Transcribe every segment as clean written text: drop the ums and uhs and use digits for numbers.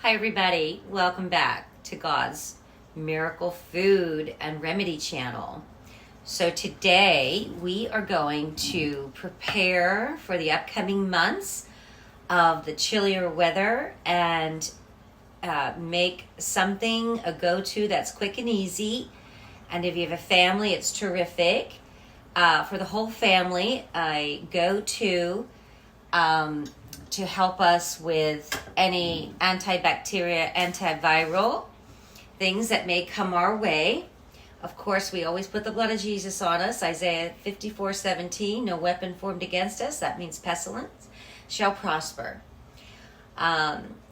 Hi everybody, welcome back to God's Miracle Food and Remedy channel. So today we are going to prepare for the upcoming months of the chillier weather and make something a go-to that's quick and easy. And if you have a family, it's terrific. For the whole family, I go to help us with any antibacterial, antiviral things that may come our way. Of course, we always put the blood of Jesus on us. Isaiah 54:17, no weapon formed against us, that means pestilence, shall prosper.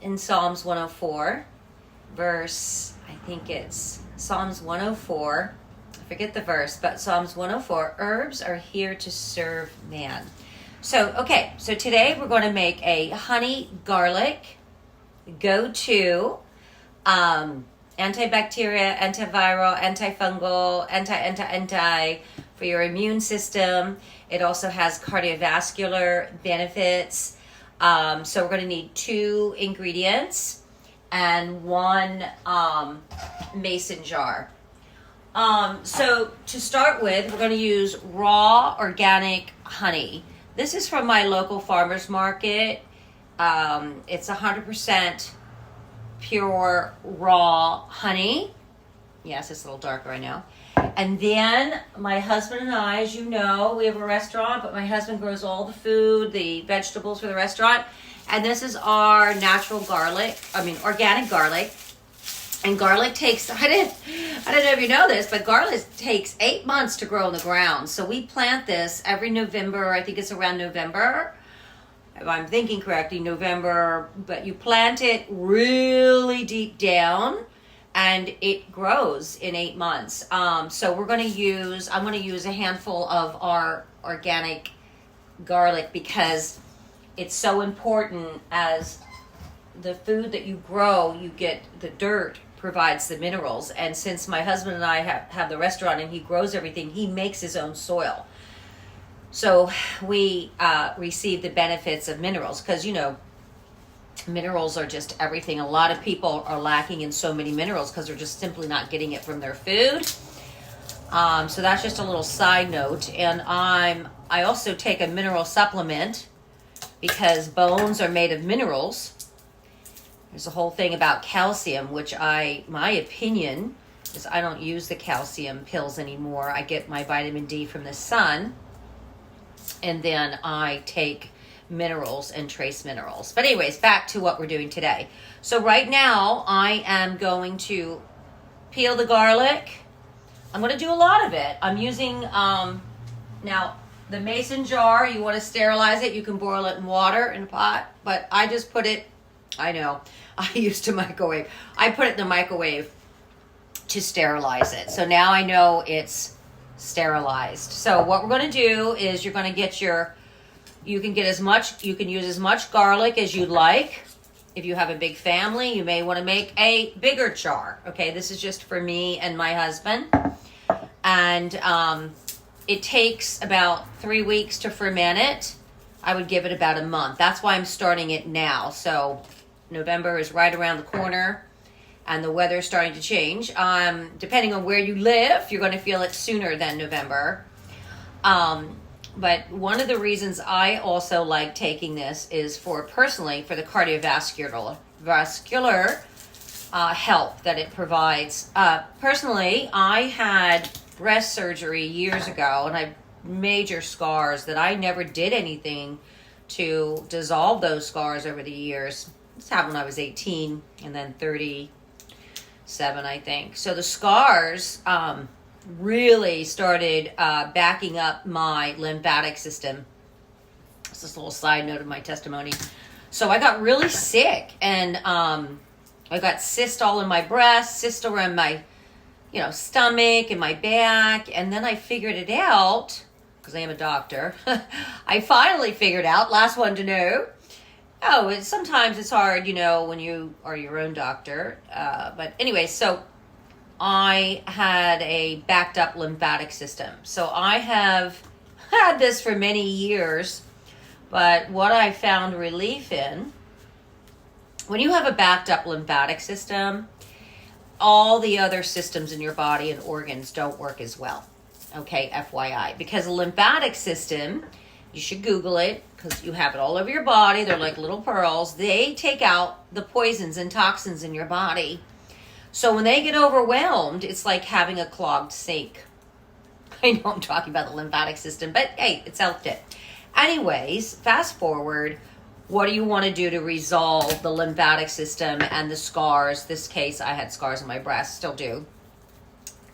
In Psalms 104, verse, I think it's Psalms 104, I forget the verse, but Psalms 104, herbs are here to serve man. So today we're going to make a honey garlic go-to antibacterial, antiviral, antifungal, anti for your immune system. It also has cardiovascular benefits. So we're going to need 2 ingredients and 1 mason jar. So to start with, we're going to use raw organic honey. This is from my local farmer's market. It's 100% pure raw honey. Yes, it's a little darker, I know. And then my husband and I, as you know, we have a restaurant, but my husband grows all the food, the vegetables for the restaurant. And this is our natural garlic, organic garlic. And garlic takes, I don't know if you know this, but garlic takes 8 months to grow in the ground. So we plant this every November. I think it's around November. If I'm thinking correctly, November. But you plant it really deep down and it grows in 8 months. So I'm going to use a handful of our organic garlic because it's so important. As the food that you grow, you get the dirt provides the minerals, and since my husband and I have the restaurant and he grows everything, he makes his own soil, so we receive the benefits of minerals, because minerals are just everything. A lot of people are lacking in so many minerals because they're just simply not getting it from their food. So that's just a little side note. And I also take a mineral supplement because bones are made of minerals. There's a whole thing about calcium, which my opinion is I don't use the calcium pills anymore. I get my vitamin D from the sun, and then I take minerals and trace minerals. But anyways, back to what we're doing today. So right now, I am going to peel the garlic. I'm going to do a lot of it. I'm using, now, the mason jar, you want to sterilize it. You can boil it in water in a pot, but I just put it, I know, I used to microwave. I put it in the microwave to sterilize it. So now I know it's sterilized. So what we're going to do is you're going to get you can use as much garlic as you'd like. If you have a big family, you may want to make a bigger jar. Okay, this is just for me and my husband. And it takes about 3 weeks to ferment it. I would give it about a month. That's why I'm starting it now. So November is right around the corner and the weather is starting to change. Depending on where you live, you're going to feel it sooner than November. But one of the reasons I also like taking this is personally for the cardiovascular help that it provides. Personally, I had breast surgery years ago and I have major scars that I never did anything to dissolve those scars over the years. This happened when I was 18 and then 37, I think. So the scars really started backing up my lymphatic system. It's just a little side note of my testimony. So I got really sick, and I got cysts all in my breast, cysts around my stomach and my back, and then I figured it out, because I am a doctor. I finally figured out, last one to know, sometimes it's hard, when you are your own doctor. But anyway, so I had a backed up lymphatic system. So I have had this for many years, but what I found relief in when you have a backed up lymphatic system, all the other systems in your body and organs don't work as well. Okay, FYI. Because the lymphatic system, you should Google it because you have it all over your body. They're like little pearls. They take out the poisons and toxins in your body. So when they get overwhelmed, it's like having a clogged sink. I know I'm talking about the lymphatic system, but hey, it's health tip. Anyways, fast forward. What do you want to do to resolve the lymphatic system and the scars? This case, I had scars on my breast, still do.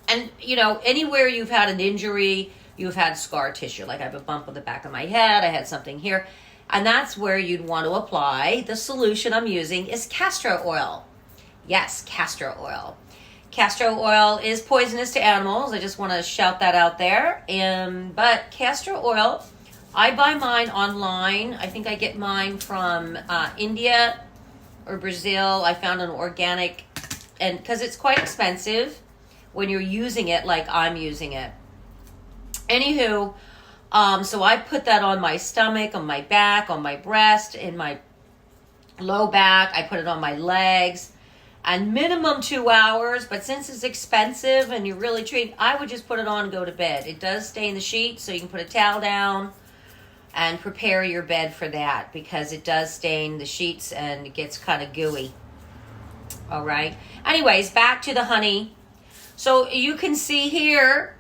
And, you know, anywhere you've had an injury, you've had scar tissue. Like I have a bump on the back of my head, I had something here. And that's where you'd want to apply. The solution I'm using is castor oil. Yes, castor oil. Castor oil is poisonous to animals. I just want to shout that out there. But castor oil, I buy mine online. I think I get mine from India or Brazil. I found an organic, and because it's quite expensive when you're using it like I'm using it. Anywho, so I put that on my stomach, on my back, on my breast, in my low back. I put it on my legs, and minimum 2 hours. But since it's expensive and you're really treating, I would just put it on and go to bed. It does stain the sheets, so you can put a towel down and prepare your bed for that, because it does stain the sheets and it gets kind of gooey. All right. Anyways, back to the honey. So you can see here.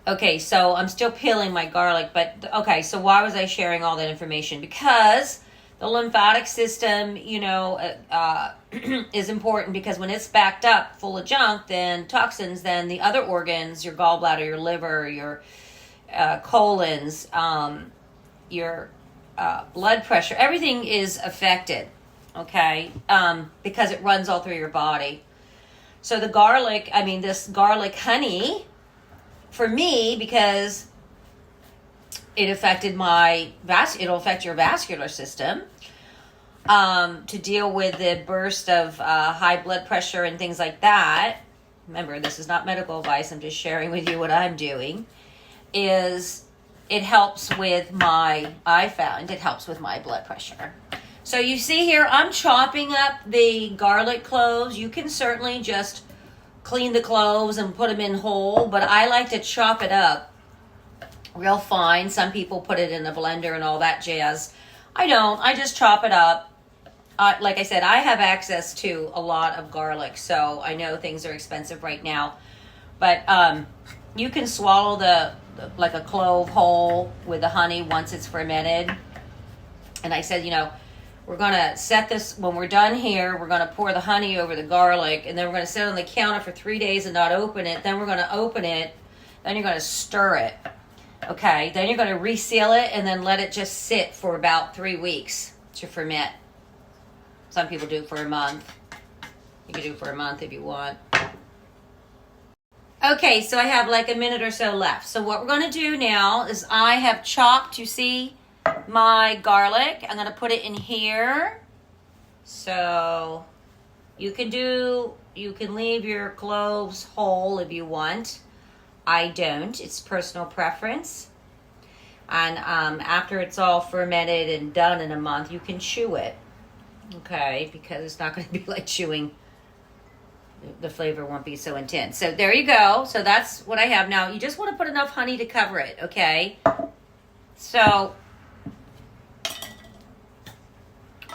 Okay, so I'm still peeling my garlic, but okay, so why was I sharing all that information? Because the lymphatic system, you know, is important, because when it's backed up full of junk, then toxins, then the other organs, your gallbladder, your liver, your colons, your blood pressure, everything is affected, okay, because it runs all through your body. So the garlic, this garlic honey, for me, because it affected it'll affect your vascular system, to deal with the burst of high blood pressure and things like that. Remember, this is not medical advice. I'm just sharing with you what I'm doing. Is it helps with I found it helps with my blood pressure. So you see here, I'm chopping up the garlic cloves. You can certainly just clean the cloves and put them in whole, but I like to chop it up real fine. Some people put it in a blender and all that jazz. I don't. I just chop it up. Like I said, I have access to a lot of garlic, so I know things are expensive right now. But you can swallow like a clove whole with the honey once it's fermented. And I said, we're going to set this, when we're done here, we're going to pour the honey over the garlic, and then we're going to sit on the counter for 3 days and not open it. Then we're going to open it. Then you're going to stir it. Okay, then you're going to reseal it and then let it just sit for about 3 weeks to ferment. Some people do it for a month. You can do it for a month if you want. Okay, so I have like a minute or so left. So what we're going to do now is I have chopped, you see, my garlic. I'm going to put it in here. So you can leave your cloves whole if you want. I don't. It's personal preference. And after it's all fermented and done in a month, you can chew it. Okay, because it's not going to be like chewing. The flavor won't be so intense. So there you go. So that's what I have now. You just want to put enough honey to cover it, okay? So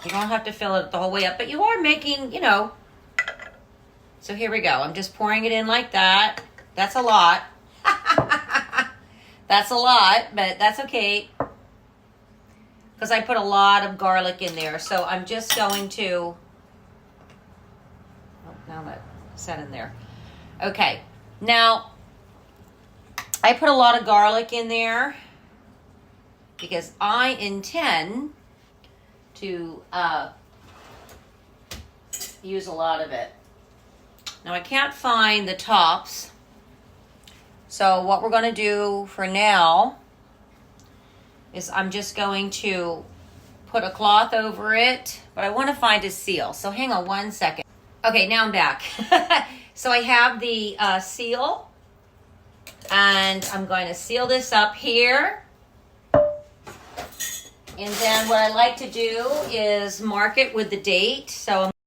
you don't have to fill it the whole way up, but you are making, So here we go. I'm just pouring it in like that. That's a lot. That's a lot, but that's okay, because I put a lot of garlic in there. So I'm just going to, now that set in there. Okay, now I put a lot of garlic in there because I intend to use a lot of it. Now I can't find the tops. So what we're going to do for now is I'm just going to put a cloth over it, but I want to find a seal. So hang on 1 second. Okay, now I'm back. So I have the seal, and I'm going to seal this up here. And then what I like to do is mark it with the date. So I'm